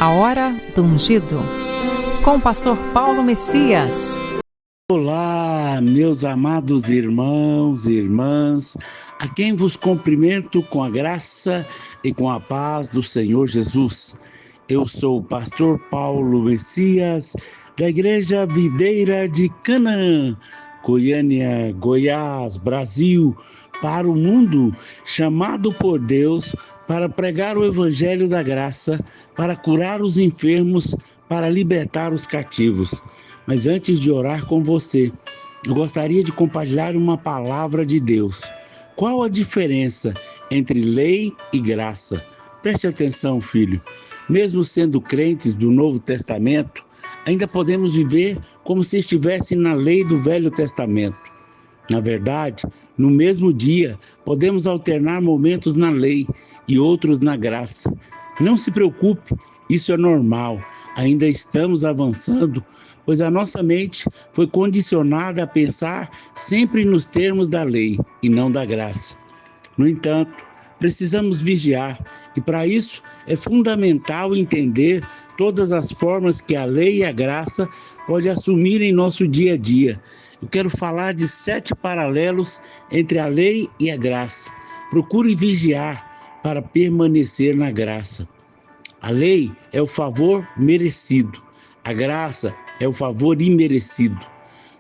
A Hora do Ungido, com o pastor Paulo Messias. Olá, meus amados irmãos e irmãs, a quem vos cumprimento com a graça e com a paz do Senhor Jesus. Eu sou o pastor Paulo Messias, da Igreja Videira de Canaã, Goiânia, Goiás, Brasil, para o mundo, chamado por Deus para pregar o Evangelho da Graça, para curar os enfermos, para libertar os cativos. Mas antes de orar com você, eu gostaria de compartilhar uma palavra de Deus. Qual a diferença entre lei e graça? Preste atenção, filho. Mesmo sendo crentes do Novo Testamento, ainda podemos viver como se estivesse na lei do Velho Testamento. Na verdade, no mesmo dia, podemos alternar momentos na lei e outros na graça. Não se preocupe, isso é normal. Ainda estamos avançando, pois a nossa mente foi condicionada a pensar sempre nos termos da lei e não da graça. No entanto, precisamos vigiar e para isso é fundamental entender todas as formas que a lei e a graça podem assumir em nosso dia a dia. Eu quero falar de 7 paralelos entre a lei e a graça. Procure vigiar para permanecer na graça. A lei é o favor merecido, a graça é o favor imerecido.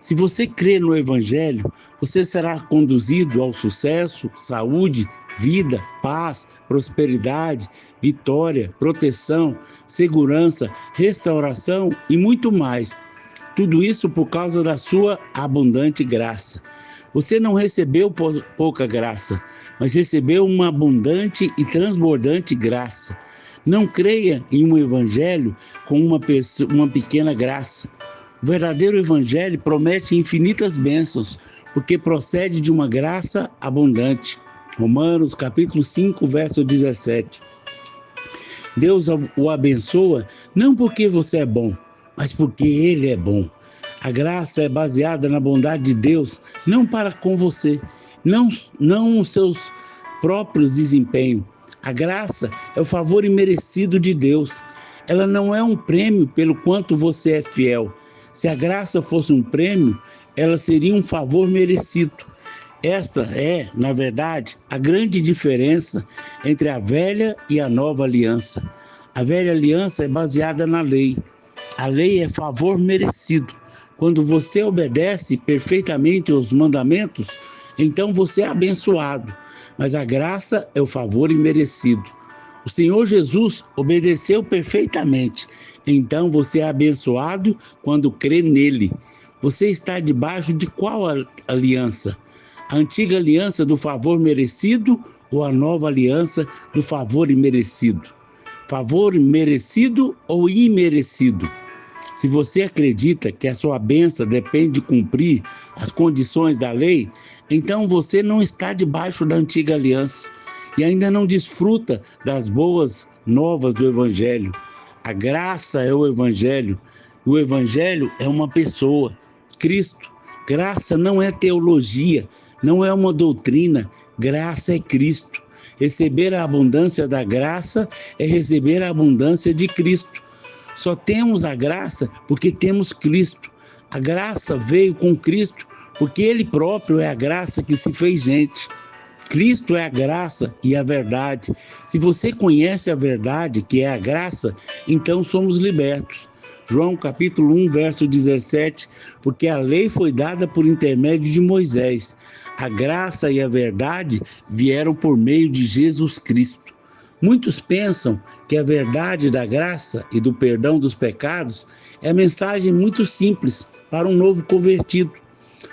Se você crê no Evangelho, você será conduzido ao sucesso, saúde, vida, paz, prosperidade, vitória, proteção, segurança, restauração e muito mais. Tudo isso por causa da sua abundante graça. Você não recebeu pouca graça, mas recebeu uma abundante e transbordante graça. Não creia em um evangelho com uma pequena graça. O verdadeiro evangelho promete infinitas bênçãos, porque procede de uma graça abundante. Romanos capítulo 5, verso 17. Deus o abençoa não porque você é bom, mas porque Ele é bom. A graça é baseada na bondade de Deus, não para com você, não os seus próprios desempenhos. A graça é o favor imerecido de Deus. Ela não é um prêmio pelo quanto você é fiel. Se a graça fosse um prêmio, ela seria um favor merecido. Esta é, na verdade, a grande diferença entre a velha e a nova aliança. A velha aliança é baseada na lei. A lei é favor merecido. Quando você obedece perfeitamente aos mandamentos, então você é abençoado. Mas a graça é o favor imerecido. O Senhor Jesus obedeceu perfeitamente. Então você é abençoado quando crê nele. Você está debaixo de qual aliança? A antiga aliança do favor merecido ou a nova aliança do favor imerecido? Favor merecido ou imerecido? Se você acredita que a sua bênção depende de cumprir as condições da lei, então você não está debaixo da antiga aliança e ainda não desfruta das boas novas do Evangelho. A graça é o Evangelho. O Evangelho é uma pessoa, Cristo. Graça não é teologia, não é uma doutrina. Graça é Cristo. Receber a abundância da graça é receber a abundância de Cristo. Só temos a graça porque temos Cristo. A graça veio com Cristo porque Ele próprio é a graça que se fez gente. Cristo é a graça e a verdade. Se você conhece a verdade, que é a graça, então somos libertos. João capítulo 1, verso 17, porque a lei foi dada por intermédio de Moisés. A graça e a verdade vieram por meio de Jesus Cristo. Muitos pensam que a verdade da graça e do perdão dos pecados é a mensagem muito simples para um novo convertido.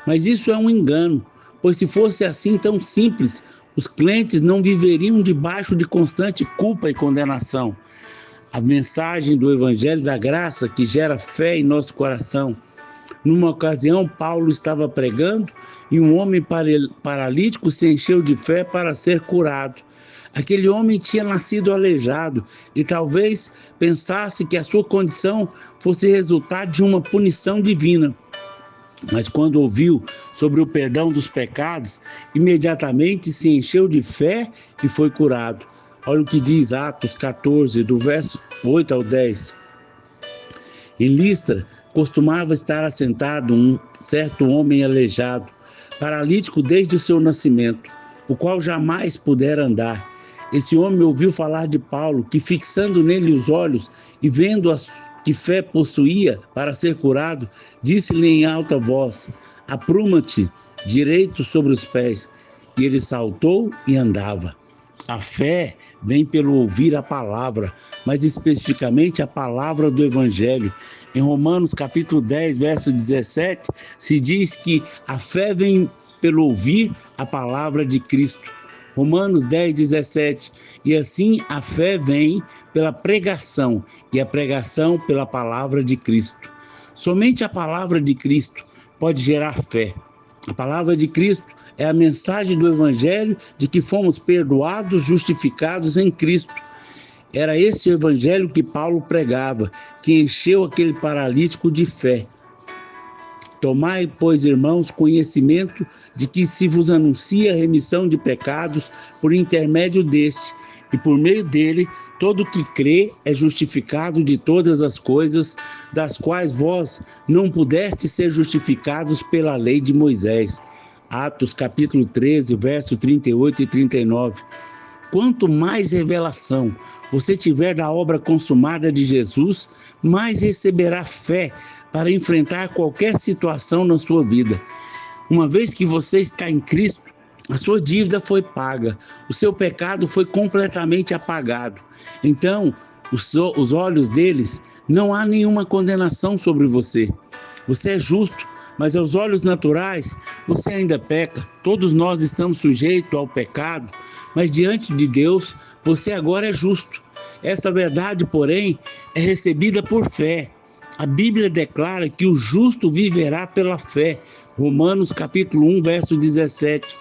Mas isso é um engano, pois se fosse assim tão simples, os crentes não viveriam debaixo de constante culpa e condenação. A mensagem do Evangelho da Graça que gera fé em nosso coração. Numa ocasião, Paulo estava pregando e um homem paralítico se encheu de fé para ser curado. Aquele homem tinha nascido aleijado e talvez pensasse que a sua condição fosse resultado de uma punição divina. Mas quando ouviu sobre o perdão dos pecados, imediatamente se encheu de fé e foi curado. Olha o que diz Atos 14, do verso 8 ao 10. Em Listra, costumava estar assentado um certo homem aleijado, paralítico desde o seu nascimento, o qual jamais pudera andar. Esse homem ouviu falar de Paulo, que fixando nele os olhos e vendo que fé possuía para ser curado, disse-lhe em alta voz: apruma-te direito sobre os pés. E ele saltou e andava. A fé vem pelo ouvir a palavra, mais especificamente a palavra do Evangelho. Em Romanos capítulo 10, verso 17, se diz que a fé vem pelo ouvir a palavra de Cristo. Romanos 10, 17. E assim a fé vem pela pregação, e a pregação pela palavra de Cristo. Somente a palavra de Cristo pode gerar fé. A palavra de Cristo é a mensagem do Evangelho de que fomos perdoados, justificados em Cristo. Era esse o Evangelho que Paulo pregava, que encheu aquele paralítico de fé. Tomai, pois, irmãos, conhecimento de que se vos anuncia a remissão de pecados por intermédio deste, e por meio dele, todo que crê é justificado de todas as coisas, das quais vós não pudestes ser justificados pela lei de Moisés. Atos capítulo 13, verso 38 e 39. Quanto mais revelação você tiver da obra consumada de Jesus, mais receberá fé para enfrentar qualquer situação na sua vida. Uma vez que você está em Cristo, a sua dívida foi paga, o seu pecado foi completamente apagado. Então, os olhos deles, não há nenhuma condenação sobre você. Você é justo, mas aos olhos naturais, você ainda peca. Todos nós estamos sujeitos ao pecado, mas diante de Deus, você agora é justo. Essa verdade, porém, é recebida por fé. A Bíblia declara que o justo viverá pela fé. Romanos capítulo 1, verso 17.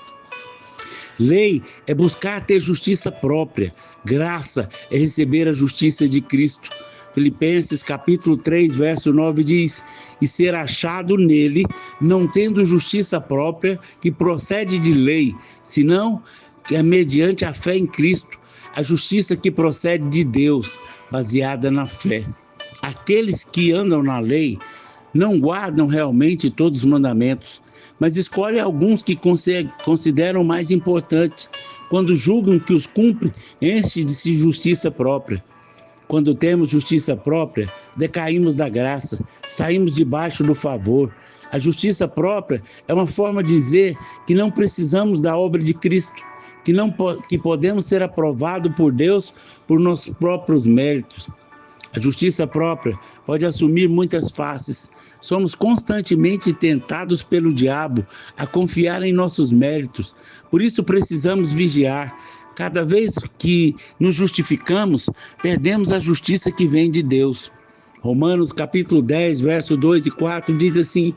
Lei é buscar ter justiça própria. Graça é receber a justiça de Cristo. Filipenses capítulo 3, verso 9 diz: e ser achado nele, não tendo justiça própria que procede de lei, senão que é mediante a fé em Cristo, a justiça que procede de Deus, baseada na fé. Aqueles que andam na lei não guardam realmente todos os mandamentos, mas escolhem alguns que consideram mais importantes. Quando julgam que os cumprem, enchem de si justiça própria. Quando temos justiça própria, decaímos da graça, saímos debaixo do favor. A justiça própria é uma forma de dizer que não precisamos da obra de Cristo, que podemos ser aprovados por Deus por nossos próprios méritos. A justiça própria pode assumir muitas faces. Somos constantemente tentados pelo diabo a confiar em nossos méritos. Por isso precisamos vigiar. Cada vez que nos justificamos, perdemos a justiça que vem de Deus. Romanos capítulo 10, verso 2 e 4 diz assim: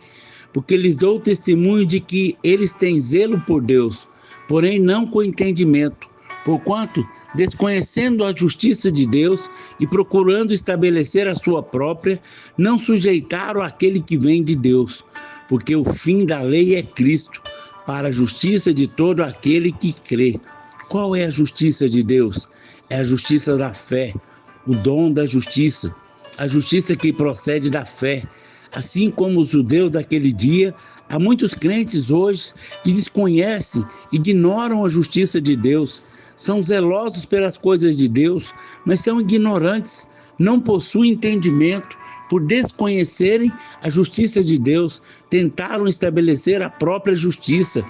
porque lhes dou testemunho de que eles têm zelo por Deus, porém não com entendimento, porquanto, desconhecendo a justiça de Deus e procurando estabelecer a sua própria, não sujeitaram àquele que vem de Deus, porque o fim da lei é Cristo, para a justiça de todo aquele que crê. Qual é a justiça de Deus? É a justiça da fé, o dom da justiça, a justiça que procede da fé. Assim como os judeus daquele dia, há muitos crentes hoje que desconhecem, ignoram a justiça de Deus, são zelosos pelas coisas de Deus, mas são ignorantes, não possuem entendimento. Por desconhecerem a justiça de Deus, tentaram estabelecer a própria justiça,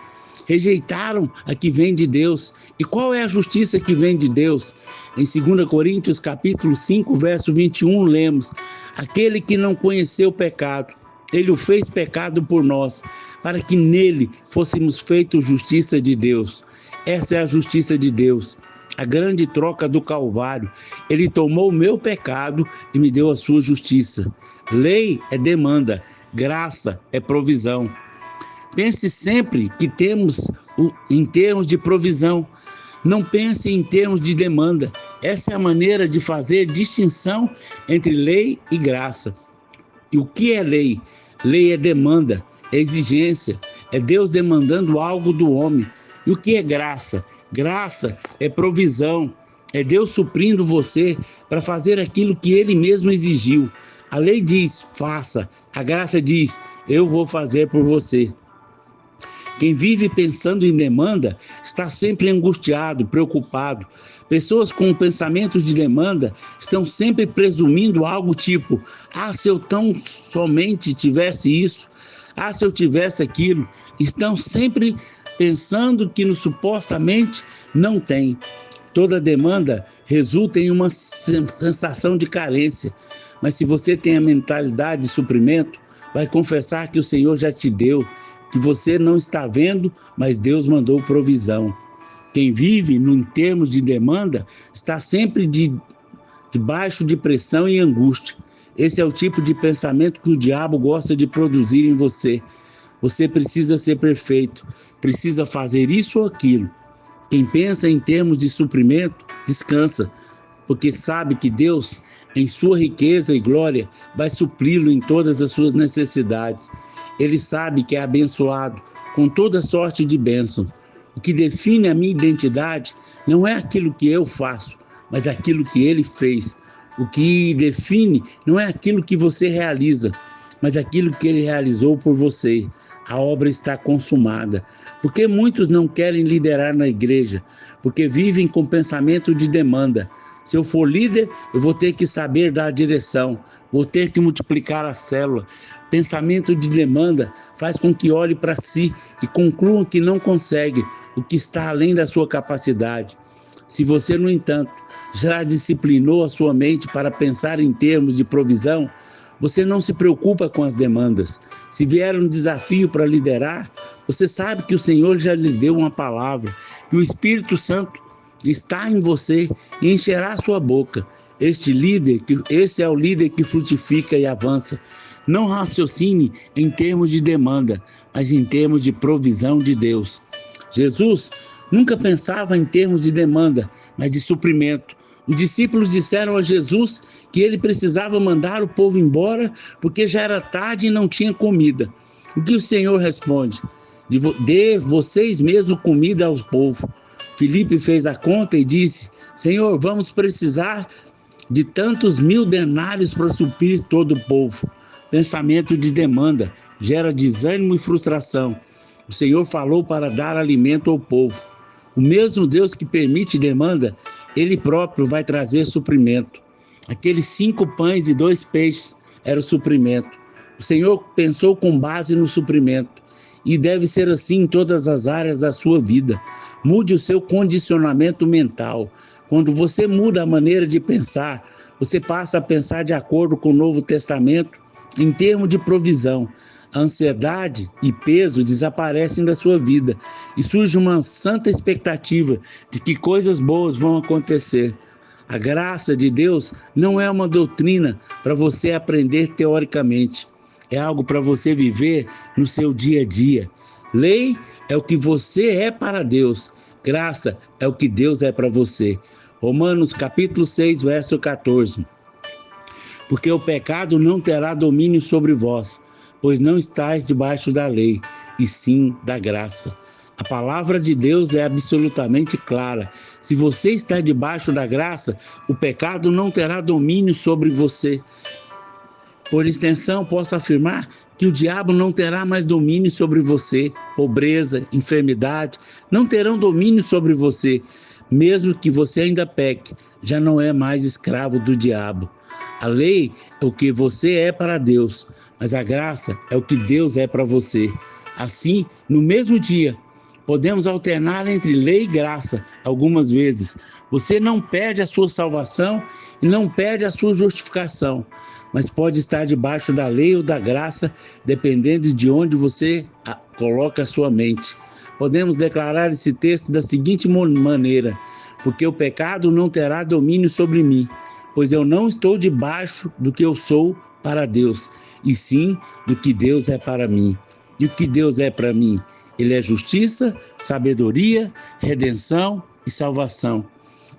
rejeitaram a que vem de Deus. E qual é a justiça que vem de Deus? Em 2 Coríntios capítulo 5, verso 21, lemos: aquele que não conheceu o pecado, ele o fez pecado por nós, para que nele fôssemos feitos justiça de Deus. Essa é a justiça de Deus, a grande troca do Calvário. Ele tomou o meu pecado e me deu a sua justiça. Lei é demanda, graça é provisão. Pense sempre que temos em termos de provisão. Não pense em termos de demanda. Essa é a maneira de fazer distinção entre lei e graça. E o que é lei? Lei é demanda, é exigência, é Deus demandando algo do homem. E o que é graça? Graça é provisão, É Deus suprindo você para fazer aquilo que Ele mesmo exigiu. A lei diz, faça. A graça diz, eu vou fazer por você. Quem vive pensando em demanda está sempre angustiado, preocupado. Pessoas com pensamentos de demanda estão sempre presumindo algo tipo: ah, se eu tão somente tivesse isso, ah, se eu tivesse aquilo. Estão sempre pensando que no supostamente não tem. Toda demanda resulta em uma sensação de carência. Mas se você tem a mentalidade de suprimento, vai confessar que o Senhor já te deu, que você não está vendo, mas Deus mandou provisão. Quem vive em termos de demanda está sempre debaixo de pressão e angústia. Esse é o tipo de pensamento que o diabo gosta de produzir em você. Você precisa ser perfeito, precisa fazer isso ou aquilo. Quem pensa em termos de suprimento, descansa, porque sabe que Deus, em sua riqueza e glória, vai supri-lo em todas as suas necessidades. Ele sabe que é abençoado com toda sorte de bênção. O que define a minha identidade não é aquilo que eu faço, mas aquilo que Ele fez. O que define não é aquilo que você realiza, mas aquilo que Ele realizou por você. A obra está consumada. Porque muitos não querem liderar na igreja? Porque vivem com pensamento de demanda. Se eu for líder, eu vou ter que saber dar a direção, vou ter que multiplicar a célula. Pensamento de demanda faz com que olhe para si e concluam que não consegue, o que está além da sua capacidade. Se você, no entanto, já disciplinou a sua mente para pensar em termos de provisão, você não se preocupa com as demandas. Se vier um desafio para liderar, você sabe que o Senhor já lhe deu uma palavra, que o Espírito Santo está em você e encherá a sua boca. Esse é o líder que frutifica e avança. Não raciocine em termos de demanda, mas em termos de provisão de Deus. Jesus nunca pensava em termos de demanda, mas de suprimento. Os discípulos disseram a Jesus que ele precisava mandar o povo embora porque já era tarde e não tinha comida. O que o Senhor responde? Dê vocês mesmos comida ao povo. Filipe fez a conta e disse: Senhor, vamos precisar de tantos 1000 denários para suprir todo o povo. Pensamento de demanda gera desânimo e frustração. O Senhor falou para dar alimento ao povo. O mesmo Deus que permite demanda, Ele próprio vai trazer suprimento. Aqueles 5 pães e 2 peixes era o suprimento. O Senhor pensou com base no suprimento. E deve ser assim em todas as áreas da sua vida. Mude o seu condicionamento mental. Quando você muda a maneira de pensar, você passa a pensar de acordo com o Novo Testamento em termos de provisão. A ansiedade e peso desaparecem da sua vida e surge uma santa expectativa de que coisas boas vão acontecer. A graça de Deus não é uma doutrina para você aprender teoricamente. É algo para você viver no seu dia a dia. Lei é o que você é para Deus. Graça é o que Deus é para você. Romanos capítulo 6, verso 14. Porque o pecado não terá domínio sobre vós, pois não estáis debaixo da lei, e sim da graça. A palavra de Deus é absolutamente clara. Se você está debaixo da graça, o pecado não terá domínio sobre você. Por extensão, posso afirmar que o diabo não terá mais domínio sobre você. Pobreza, enfermidade, não terão domínio sobre você. Mesmo que você ainda peque, já não é mais escravo do diabo. A lei é o que você é para Deus, mas a graça é o que Deus é para você. Assim, no mesmo dia, podemos alternar entre lei e graça algumas vezes. Você não perde a sua salvação e não perde a sua justificação, mas pode estar debaixo da lei ou da graça, dependendo de onde você coloca a sua mente. Podemos declarar esse texto da seguinte maneira: porque o pecado não terá domínio sobre mim, pois eu não estou debaixo do que eu sou para Deus, e sim do que Deus é para mim. E o que Deus é para mim? Ele é justiça, sabedoria, redenção e salvação.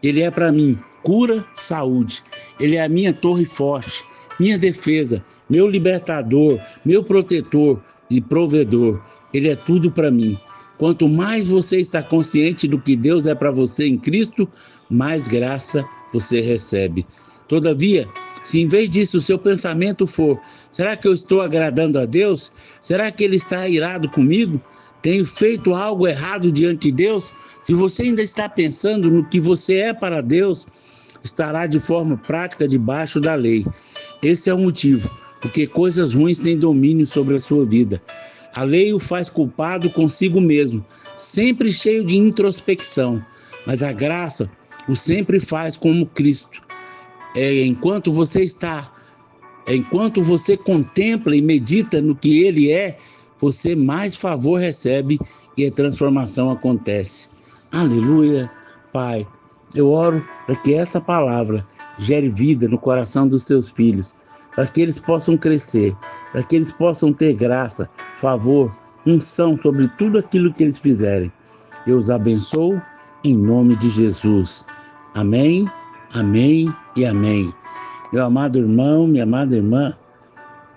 Ele é para mim cura, saúde. Ele é a minha torre forte, minha defesa, meu libertador, meu protetor e provedor. Ele é tudo para mim. Quanto mais você está consciente do que Deus é para você em Cristo, mais graça você recebe. Todavia, se em vez disso o seu pensamento for: será que eu estou agradando a Deus? Será que Ele está irado comigo? Tenho feito algo errado diante de Deus? Se você ainda está pensando no que você é para Deus, estará de forma prática debaixo da lei. Esse é o motivo, porque coisas ruins têm domínio sobre a sua vida. A lei o faz culpado consigo mesmo, sempre cheio de introspecção, mas a graça o sempre faz como Cristo. Enquanto você contempla e medita no que Ele é, você mais favor recebe e a transformação acontece. Aleluia, Pai. Eu oro para que essa palavra gere vida no coração dos seus filhos, para que eles possam crescer, para que eles possam ter graça, favor, unção sobre tudo aquilo que eles fizerem. Eu os abençoo em nome de Jesus. Amém, amém e amém. Meu amado irmão, minha amada irmã,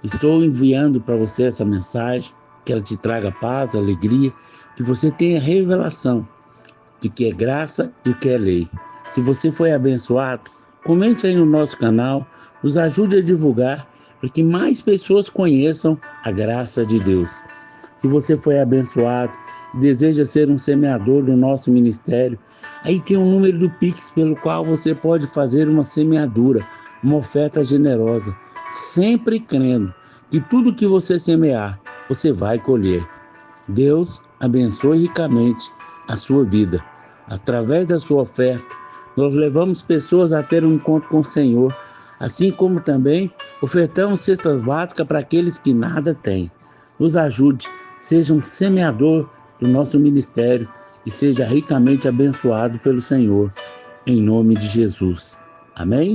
estou enviando para você essa mensagem, que ela te traga paz, alegria, que você tenha revelação de que é graça e o que é lei. Se você foi abençoado, comente aí no nosso canal, nos ajude a divulgar, para que mais pessoas conheçam a graça de Deus. Se você foi abençoado e deseja ser um semeador do nosso ministério, aí tem um número do Pix pelo qual você pode fazer uma semeadura, uma oferta generosa, sempre crendo que tudo que você semear, você vai colher. Deus abençoe ricamente a sua vida. Através da sua oferta, nós levamos pessoas a ter um encontro com o Senhor, assim como também ofertamos cestas básicas para aqueles que nada têm. Nos ajude, seja um semeador do nosso ministério e seja ricamente abençoado pelo Senhor, em nome de Jesus. Amém?